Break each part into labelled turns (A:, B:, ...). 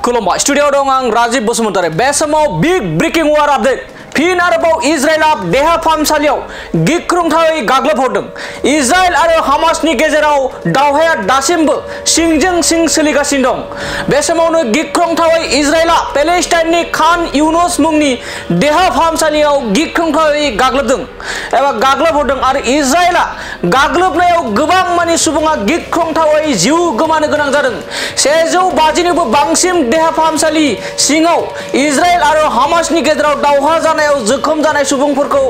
A: खुलुमबाय स्टुडियोआव दं आं राजीव बसुमतारी। बे समाव बिग ब्रेकिं वार आपडेट। फिन आरोबाव इजराइलआ देहा फाहामसालियाव गिख्रंथावै गाग्लोबहरदों। इजराइल आरो हामासनि गेजेराव दावहाया दासिमबो सिंजों सिं सोलिगासिनो दं। बे समावनो गिख्रंथावै इजराइलआ पेलेस्टाइननि खान युनुस मुंनि देहा फाहामसालियाव गिख्रंथावै गाग्लोबदों एबा गाग्लोबहरदों आरो इजराइलआ गाग्लोबनायाव गोबां मानि सुबुङा गिख्रंथावै जिउ गोमानो गोनां जादों। 150निबो बांसिन देहा फाहामसालि सिङाव इजराइल आरो हामासनि गेजेराव दावहा जानाय जोखोम जानाय सुबुंफोरखौ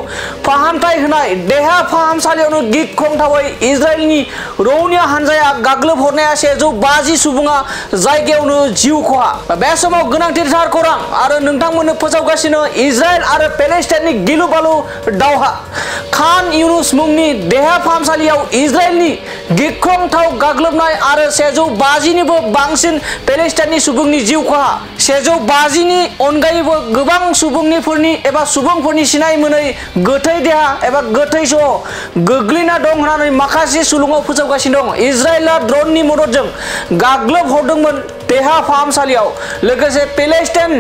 A: फाहामथाय होनाय देहा फाहामसालियावनो गिख्रंथावै इजराइलनि रौनिया हानजाया गाग्लोबहरनाया 150 सुबुङा जायगायावनो जिउ खहा। बे समाव गोनांथिथार खौरां आरो नोंथांमोननो फोसावगासिनो इजराइल आरो पेलेस्टाइननि गिलु बालु दावहा। खान युनुस मुंनि देहा फाहामसालियाव इजराइलनि गिख्रंथाव गाग्लोबनाय आरो 150निबो बांसिन पेलेस्टाइननि सुबुंनि जिउ खहा। 150नि अनगायैबो गोबां सुबुंफोरनि सिनाय मोनै गोथै देहा एबा गोथै सह गोग्लैना दं होननानै माखासे सुलुङाव फोसावगासिनो दं। इजराइलआ ड्रननि मददजों गाग्लोबहरदोंमोन देहा फाहामसालियाव। लोगोसे पेलेस्टाइन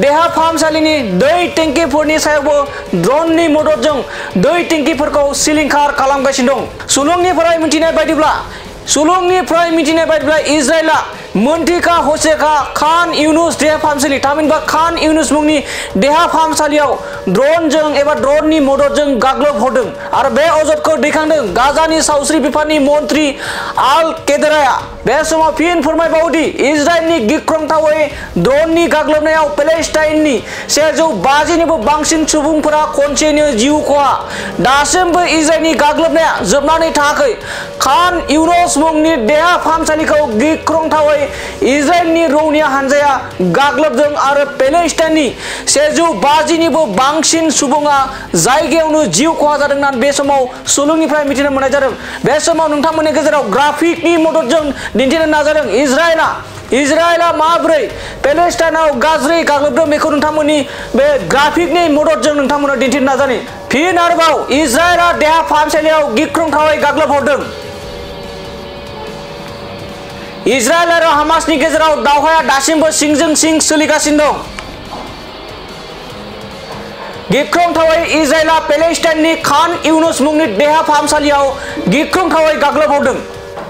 A: देहा फाहामसालिनि दै टेंकिफोरनि सायावबो ड्रननि मददजों दै टेंकिफोरखौ सिलिंखार खालामगासिनो दं। सुलुंनिफ्राय मिथिनाय बायदिब्ला इजराइलआ मोनथिखा हसेखा खान युनुस देहा फाहामसालि थामहिनबा खान युनुस मुंनि देहा फाहामसालियाव ड्रननि मददजों गाग्लोबहरदों आरो बे अजदखौ दैखांदों गाजानि सावस्रि बिफाननि मन्थ्रि आल केदाराया। बे समाव फिन फोरमायबावदि इजराइलनि गिख्रंथावै ड्रननि गाग्लोबनायाव पेलेस्टाइननि 150निबो बांसिन सुबुंफोरा खनसेनो जिउ खहा। दासिमबो इजराइलनि गाग्लोबनाया जोबनानै थाङाखै। खान युनुस मुंनि देहा फाहामसालिखौ गिख्रंथावै इजराइलनि रौनिया हानजाया गाग्लोबदों आरो पेलेस्टाइननि 150निबो बांसिन सुबुङा जायगायावनो जिउ खहा जादों होननानै बे समाव सुलुंनिफ्राय मिथिनो मोननाय जादों। बे समाव नोंथांमोननि गेजेराव ग्राफिकनि मददजों दिन्थिनो नाजादों इजराइलआ माबोरै पेलेस्टाइनाव गाज्रि गाग्लोबदों बेखौ नोंथांमोननि बे ग्राफिकनि मददजों नोंथांमोननो दिन्थिनो नाजानि। फिन आरोबाव इजराइलआ देहा फाहामसालियाव गिख्रंथावै गाग्लोबहरदों। इजराइल आरो हामासनि गेजेराव दावहाया दासिमबो सिंजों सिं सोलिगासिनो दं। गिख्रंथावै इजराइलआ पेलेस्टाइननि खान युनुस मुंनि देहा फाहामसालियाव गिख्रंथावै गाग्लोबहरदों।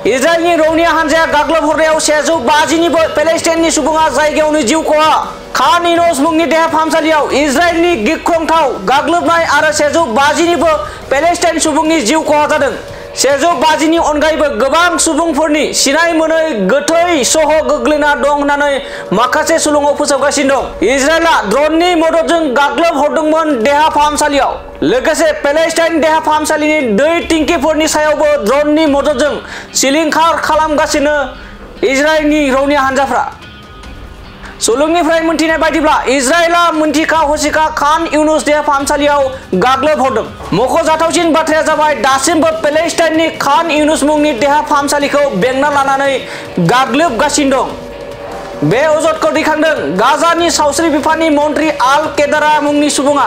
A: इजराइलनि रौनिया हानजाया गाग्लोबहरनायाव 150निबो पेलेस्टाइननि सुबुङा जायगायावनो जिउ खहा। खान युनुस मुंनि देहा फाहामसालियाव इजराइलनि गिख्रंथाव गाग्लोबनाय आरो 150निबो पेलेस्टाइन सुबुंनि जिउ खहा जादों। 150नि अनगायैबो गोबां सुबुंफोरनि सिनाय मोनै गोथै सह गोग्लैना दं होननानै माखासे सुलुङाव फोसावगासिनो दं। इजराइलआ ड्रननि मददजों गाग्लोबहरदोंमोन देहा फाहामसालियाव। लोगोसे पेलेस्टाइन देहा फाहामसालिनि दै टेंकिफोरनि सायावबो ड्रननि मददजों सिलिंखार खालामगासिनो इजराइलनि रौनिया हानजाफ्रा। सुलुंनिफ्राय मोनथिनाय बायदिब्ला इजराइलआ मोनथिखा हसिखा खान युनुस देहा फाहामसालियाव गाग्लोबहरदों। मख'जाथावसिन बाथ्राया जाबाय दासिमबो पेलेस्टाइननि खान युनुस मुंनि देहा फाहामसालिखौ बेंना लानानै गाग्लोबगासिनो दं। बे अजदखौ दैखांदों गाजानि सावस्रि बिफाननि मन्थ्रि आल केदारा मुंनि सुबुङा।